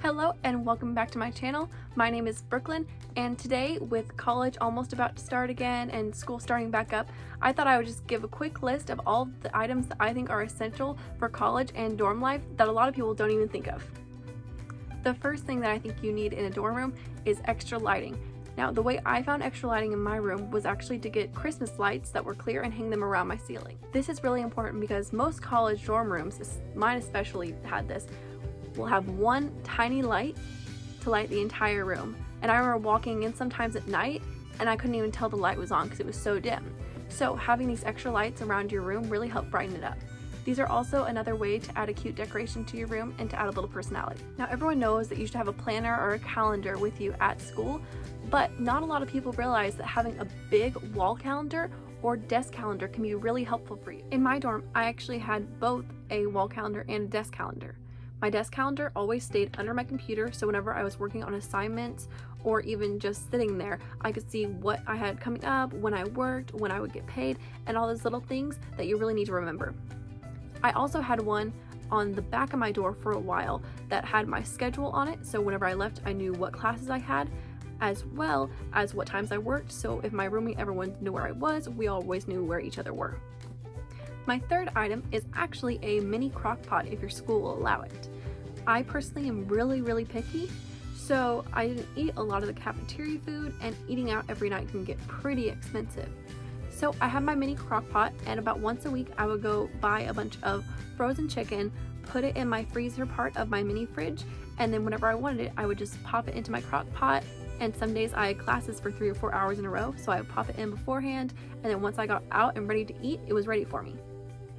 Hello and welcome back to my channel. My name is Brooklyn, and today, with college almost about to start again and school starting back up, I thought I would just give a quick list of all the items that I think are essential for college and dorm life that a lot of people don't even think of. The first thing that I think you need in a dorm room is extra lighting. Now, the way I found extra lighting in my room was actually to get Christmas lights that were clear and hang them around my ceiling. This is really important because most college dorm rooms, mine especially had this, will have one tiny light to light the entire room. And I remember walking in sometimes at night and I couldn't even tell the light was on because it was so dim. So having these extra lights around your room really help brighten it up. These are also another way to add a cute decoration to your room and to add a little personality. Now, everyone knows that you should have a planner or a calendar with you at school, but not a lot of people realize that having a big wall calendar or desk calendar can be really helpful for you. In my dorm, I actually had both a wall calendar and a desk calendar. My desk calendar always stayed under my computer, so whenever I was working on assignments or even just sitting there, I could see what I had coming up, when I worked, when I would get paid, and all those little things that you really need to remember. I also had one on the back of my door for a while that had my schedule on it, so whenever I left, I knew what classes I had, as well as what times I worked, so if my roommate ever wanted to know where I was, we always knew where each other were. My third item is actually a mini crock pot if your school will allow it. I personally am really picky, so I didn't eat a lot of the cafeteria food, and eating out every night can get pretty expensive. So I have my mini crock pot, and about once a week I would go buy a bunch of frozen chicken, put it in my freezer part of my mini fridge, and then whenever I wanted it, I would just pop it into my crock pot. And some days I had classes for 3 or 4 hours in a row, so I would pop it in beforehand, and then once I got out and ready to eat, it was ready for me.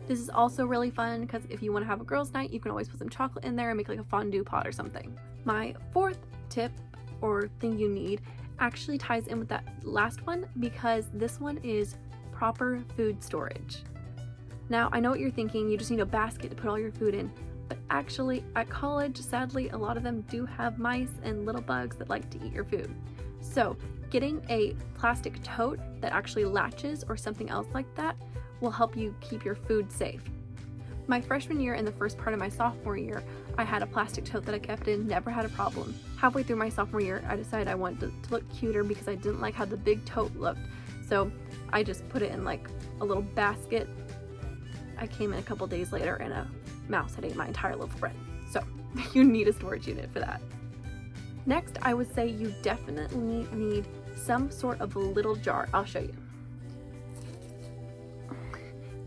This is also really fun because if you want to have a girls' night, you can always put some chocolate in there and make like a fondue pot or something. My fourth tip or thing you need actually ties in with that last one, because this one is proper food storage. Now, I know what you're thinking, you just need a basket to put all your food in, but actually at college, sadly, a lot of them do have mice and little bugs that like to eat your food. So getting a plastic tote that actually latches or something else like that will help you keep your food safe. My freshman year and the first part of my sophomore year, I had a plastic tote that I kept in, never had a problem. Halfway through my sophomore year, I decided I wanted to look cuter because I didn't like how the big tote looked. So I just put it in like a little basket. I came in a couple days later and a mouse had ate my entire loaf of bread. So you need a storage unit for that. Next, I would say you definitely need some sort of a little jar. I'll show you.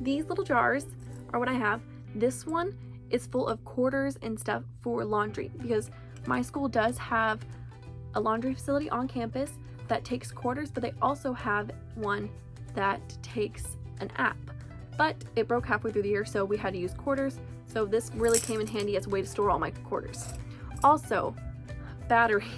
These little jars are what I have. This one is full of quarters and stuff for laundry, because my school does have a laundry facility on campus that takes quarters, but they also have one that takes an app. But it broke halfway through the year, so we had to use quarters. So this really came in handy as a way to store all my quarters. Also, batteries.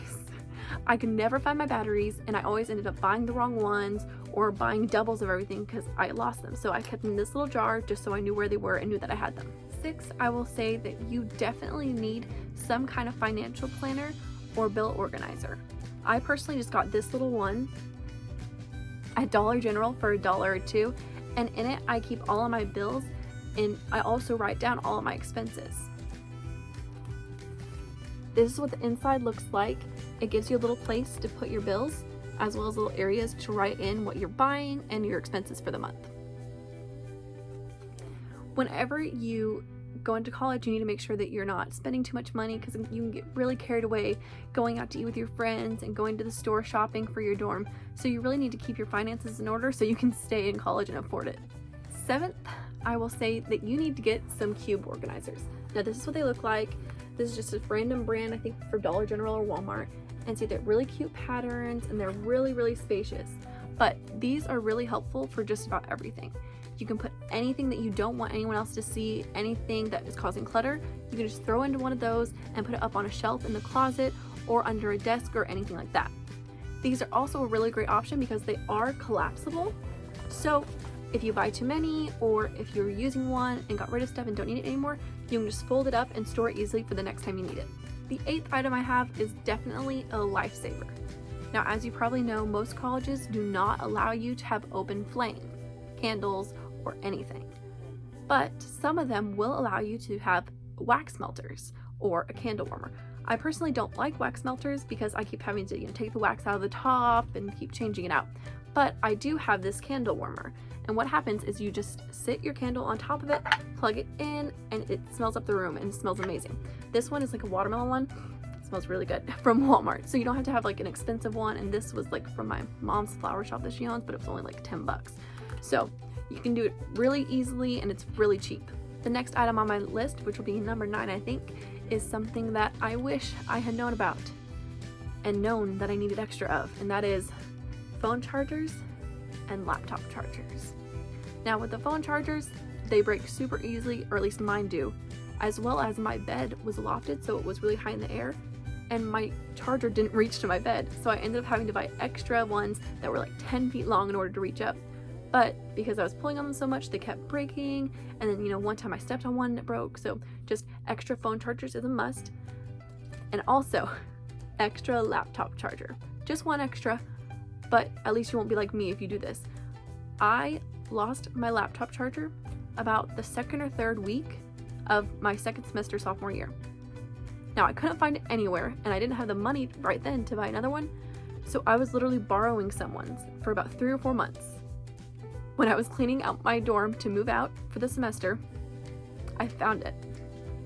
I could never find my batteries, and I always ended up buying the wrong ones or buying doubles of everything because I lost them. So I kept them in this little jar just so I knew where they were and knew that I had them. 6, I will say that you definitely need some kind of financial planner or bill organizer. I personally just got this little one at Dollar General for $1 or $2, and in it I keep all of my bills, and I also write down all of my expenses. This is what the inside looks like. It gives you a little place to put your bills, as well as little areas to write in what you're buying and your expenses for the month. Whenever you go into college, you need to make sure that you're not spending too much money, because you can get really carried away going out to eat with your friends and going to the store shopping for your dorm. So you really need to keep your finances in order so you can stay in college and afford it. 7th, I will say that you need to get some cube organizers. Now, this is what they look like. This is just a random brand, I think for Dollar General or Walmart. And see, they're really cute patterns and they're really spacious. But these are really helpful for just about everything. You can put anything that you don't want anyone else to see, anything that is causing clutter, you can just throw into one of those and put it up on a shelf in the closet or under a desk or anything like that. These are also a really great option because they are collapsible. So if you buy too many, or if you're using one and got rid of stuff and don't need it anymore, you can just fold it up and store it easily for the next time you need it. The 8th item I have is definitely a lifesaver. Now, as you probably know, most colleges do not allow you to have open flame, candles, or anything. But some of them will allow you to have wax melters or a candle warmer. I personally don't like wax melters because I keep having to, take the wax out of the top and keep changing it out. But I do have this candle warmer. And what happens is you just sit your candle on top of it, plug it in, and it smells up the room and it smells amazing. This one is like a watermelon one. It smells really good from Walmart. So you don't have to have like an expensive one. And this was like from my mom's flower shop that she owns, but it was only like 10 bucks. So you can do it really easily and it's really cheap. The next item on my list, which will be number 9, I think, is something that I wish I had known about and known that I needed extra of, and that is phone chargers and laptop chargers. Now with the phone chargers, they break super easily, or at least mine do, as well as my bed was lofted, so it was really high in the air, and my charger didn't reach to my bed, so I ended up having to buy extra ones that were like 10 feet long in order to reach up. But because I was pulling on them so much, they kept breaking, and then one time I stepped on one and it broke. So just extra phone chargers is a must, and also extra laptop charger. Just one extra, but at least you won't be like me if you do this. I lost my laptop charger about the 2nd or 3rd week of my 2nd semester sophomore year. Now I couldn't find it anywhere, and I didn't have the money right then to buy another one, so I was literally borrowing someone's for about 3 or 4 months. When I was cleaning out my dorm to move out for the semester, I found it.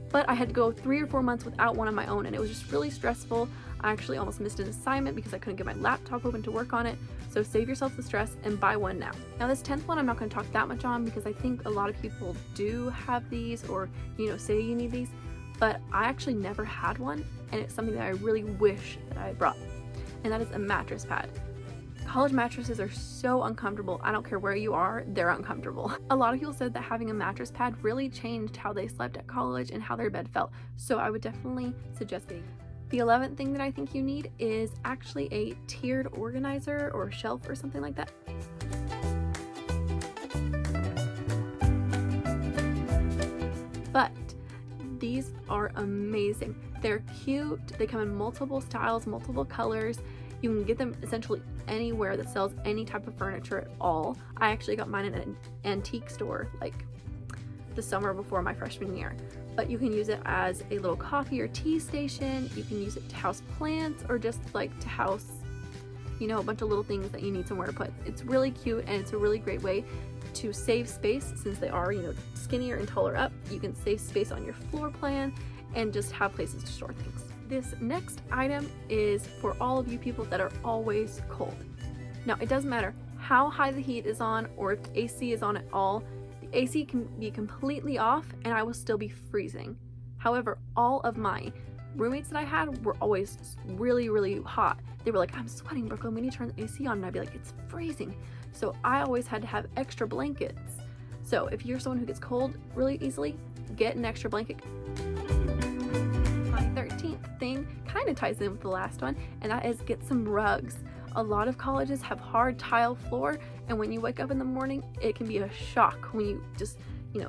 But I had to go 3 or 4 months without one on my own, and it was just really stressful. I actually almost missed an assignment because I couldn't get my laptop open to work on it. So save yourself the stress and buy one now. Now this 10th one I'm not going to talk that much on because I think a lot of people do have these, or say you need these, but I actually never had one, and it's something that I really wish that I had brought, and that is a mattress pad. College mattresses are so uncomfortable. I don't care where you are, they're uncomfortable. A lot of people said that having a mattress pad really changed how they slept at college and how their bed felt. So I would definitely suggest getting it. The 11th thing that I think you need is actually a tiered organizer or shelf or something like that. But these are amazing. They're cute. They come in multiple styles, multiple colors. You can get them essentially anywhere that sells any type of furniture at all. I actually got mine in an antique store like the summer before my freshman year. But you can use it as a little coffee or tea station. You can use it to house plants, or just like to house, a bunch of little things that you need somewhere to put. It's really cute, and it's a really great way to save space since they are, skinnier and taller up. You can save space on your floor plan and just have places to store things. This next item is for all of you people that are always cold. Now, it doesn't matter how high the heat is on or if the AC is on at all. The AC can be completely off and I will still be freezing. However, all of my roommates that I had were always really, really hot. They were like, "I'm sweating, Brooklyn, we need to turn the AC on." And I'd be like, "It's freezing." So I always had to have extra blankets. So if you're someone who gets cold really easily, get an extra blanket. 13th thing kind of ties in with the last one, and that is get some rugs. A lot of colleges have hard tile floor, and when you wake up in the morning, it can be a shock when you just,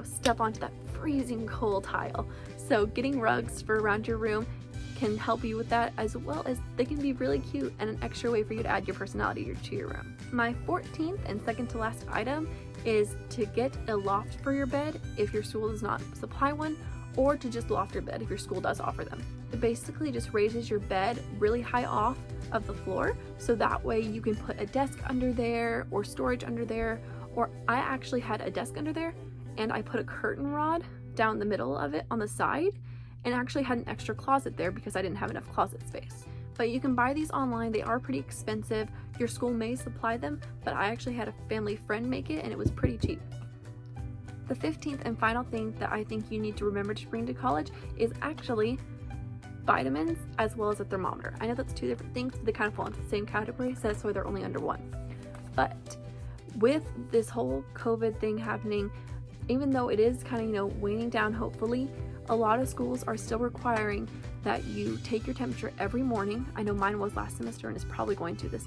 step onto that freezing cold tile. So getting rugs for around your room can help you with that, as well as they can be really cute and an extra way for you to add your personality to your room. My 14th and second to last item is to get a loft for your bed if your school does not supply one, or to just loft your bed if your school does offer them. It basically just raises your bed really high off of the floor, so that way you can put a desk under there or storage under there. Or I actually had a desk under there, and I put a curtain rod down the middle of it on the side, and actually had an extra closet there because I didn't have enough closet space. But you can buy these online. They are pretty expensive. Your school may supply them, but I actually had a family friend make it and it was pretty cheap. The 15th and final thing that I think you need to remember to bring to college is actually vitamins as well as a thermometer. I know that's 2 different things, but they kind of fall into the same category, so that's why they're only under 1. But with this whole COVID thing happening, even though it is kind of, waning down hopefully, a lot of schools are still requiring that you take your temperature every morning. I know mine was last semester and is probably going to this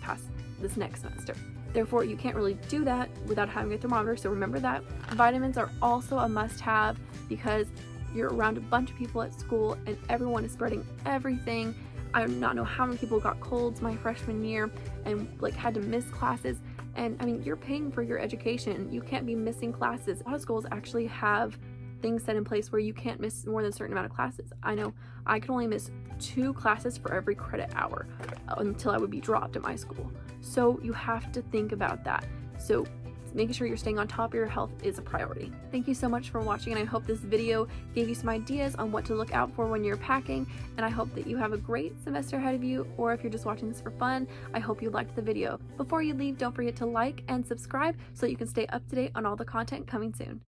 next semester. Therefore, you can't really do that without having a thermometer, so remember that. Vitamins are also a must-have because you're around a bunch of people at school and everyone is spreading everything. I do not know how many people got colds my freshman year and had to miss classes. And you're paying for your education. You can't be missing classes. A lot of schools actually have things set in place where you can't miss more than a certain amount of classes. I know I could only miss 2 classes for every credit hour until I would be dropped at my school. So you have to think about that. So making sure you're staying on top of your health is a priority. Thank you so much for watching, and I hope this video gave you some ideas on what to look out for when you're packing, and I hope that you have a great semester ahead of you, or if you're just watching this for fun, I hope you liked the video. Before you leave, don't forget to like and subscribe so you can stay up to date on all the content coming soon.